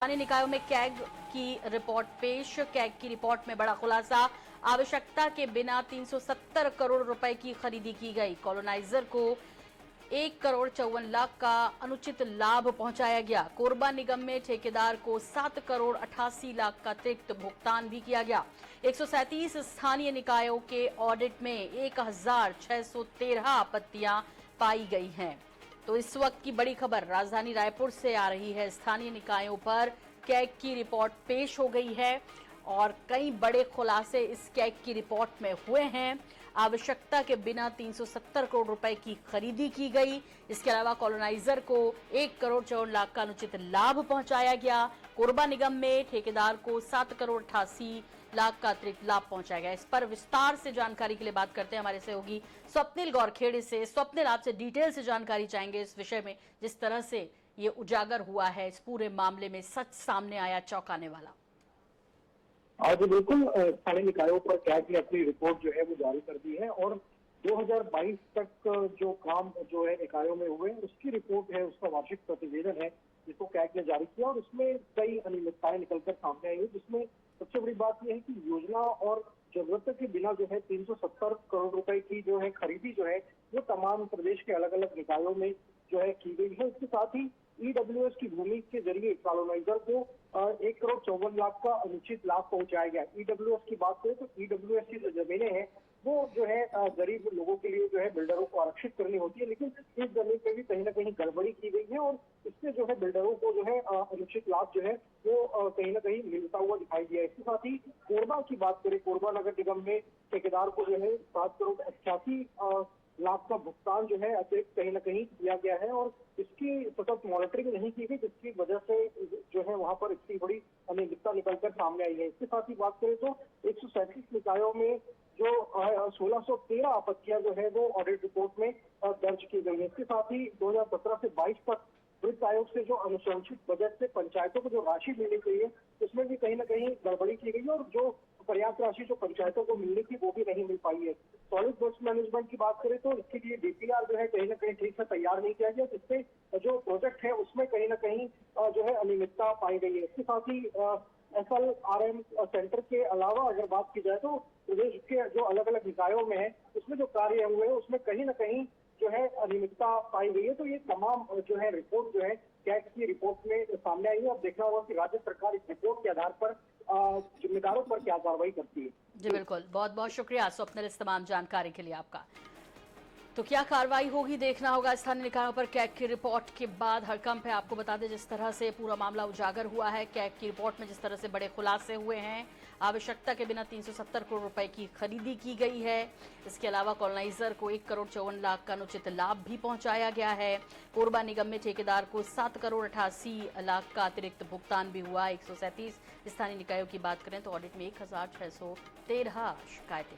स्थानीय निकायों में कैग की रिपोर्ट पेश। कैग की रिपोर्ट में बड़ा खुलासा, आवश्यकता के बिना 370 करोड़ रुपए की खरीदी की गई। कॉलोनाइजर को 1 करोड़ 54 लाख का अनुचित लाभ पहुंचाया गया। कोरबा निगम में ठेकेदार को 7 करोड़ 88 लाख का अतिरिक्त भुगतान भी किया गया। 137 स्थानीय निकायों के ऑडिट में 1613 आपत्तियां पाई गई हैं। तो इस वक्त की बड़ी खबर राजधानी रायपुर से आ रही है। स्थानीय निकायों पर कैग की रिपोर्ट पेश हो गई है और कई बड़े खुलासे इस कैग की रिपोर्ट में हुए हैं। आवश्यकता के बिना 370 करोड़ रुपए की खरीदी की गई। इसके अलावा कॉलोनाइजर को 1 करोड़ 54 लाख का अनुचित लाभ पहुंचाया गया। कोरबा निगम में ठेकेदार को 7 करोड़ 88 लाख का अतिरिक्त लाभ पहुंचाया गया। इस पर विस्तार से जानकारी के लिए बात करते हैं हमारे सहयोगी स्वप्निल गौरखेड़े से। स्वप्निल, आपसे डिटेल से जानकारी चाहेंगे इस विषय में, जिस तरह से ये उजागर हुआ है, इस पूरे मामले में सच सामने आया चौंकाने वाला। आज बिल्कुल स्थानीय निकायों पर कैग ने अपनी रिपोर्ट जो है वो जारी कर दी है और 2022 तक जो काम जो है निकायों में हुए उसकी रिपोर्ट है, उसका वार्षिक प्रतिवेदन है जिसको कैग ने जारी किया और उसमें कई अनियमितताएं निकलकर सामने आई है। जिसमें सबसे बड़ी बात यह है कि योजना और जरूरत के बिना जो है 370 करोड़ रुपए की जो है खरीदी जो है वो तमाम प्रदेश के अलग अलग निकायों में जो है की गई है। इसके साथ ही ईडब्ल्यूएस की भूमि के जरिए कॉलोनाइजर को 1 करोड़ 54 लाख का अनुचित लाभ पहुंचाया गया। ईडब्ल्यूएस की बात करें तो ईडब्ल्यूएस की जो जमीनें हैं वो जो है गरीब लोगों के लिए जो है बिल्डरों को आरक्षित करनी होती है, लेकिन इस जमीन पे भी कहीं ना कहीं गड़बड़ी की गई है और इससे जो है बिल्डरों को जो है अनुचित लाभ जो है वो कहीं ना कहीं मिलता हुआ दिखाई दिया है। इसके साथ ही कोरबा की बात करें, कोरबा नगर निगम में ठेकेदार को जो है 7 करोड़ 88 लाख का भुगतान जो है अतिरिक्त कहीं ना कहीं किया गया है और इसकी सतत मॉनिटरिंग नहीं की गई, जिसकी वजह से जो है वहां पर इतनी बड़ी अनियमितता निकलकर सामने आई है। इसके साथ ही बात करें तो 137 निकायों में जो 1613 आपत्तियां जो है वो ऑडिट रिपोर्ट में दर्ज की गई है। इसके साथ ही 2017 से 22 तक वित्त आयोग से जो अनुशंसित बजट से पंचायतों को जो राशि मिलनी चाहिए उसमें भी कहीं ना कहीं गड़बड़ी की गई है और जो पर्याप्त राशि जो पंचायतों को मिलनी थी वो भी नहीं मिल पाई है। सॉलिड वेस्ट मैनेजमेंट की बात करें तो इसके लिए डीपीआर जो है कहीं ना कहीं ठीक से तैयार नहीं किया गया, जिससे जो प्रोजेक्ट है उसमें कहीं ना कहीं जो है अनियमितता पाई गई है। इसके साथ ही SLRM सेंटर के अलावा अगर बात की जाए तो प्रदेश के जो अलग अलग निकायों में है उसमें जो कार्य हुए हैं उसमें कहीं ना कहीं जो है अनियमितता पाई गई है। तो ये तमाम जो है रिपोर्ट जो है कैग की रिपोर्ट में सामने आई है। अब देखना होगा कि राज्य सरकार इस रिपोर्ट के आधार पर जिम्मेदारों पर क्या कार्रवाई करती है। जी बिल्कुल, बहुत बहुत शुक्रिया स्वप्निल इस तमाम जानकारी के लिए आपका। तो क्या कार्रवाई होगी देखना होगा स्थानीय निकायों पर कैग की रिपोर्ट के बाद। हड़कंप है, आपको बता दें जिस तरह से पूरा मामला उजागर हुआ है, कैग की रिपोर्ट में जिस तरह से बड़े खुलासे हुए हैं। आवश्यकता के बिना 370 करोड़ रुपए की खरीदी की गई है। इसके अलावा कॉलोनाइजर को 1 करोड़ 54 लाख का अनुचित लाभ भी पहुंचाया गया है। कोरबा निगम में ठेकेदार को 7 करोड़ 88 लाख का अतिरिक्त भुगतान भी हुआ। 137 स्थानीय निकायों की बात करें तो ऑडिट में 1613 शिकायतें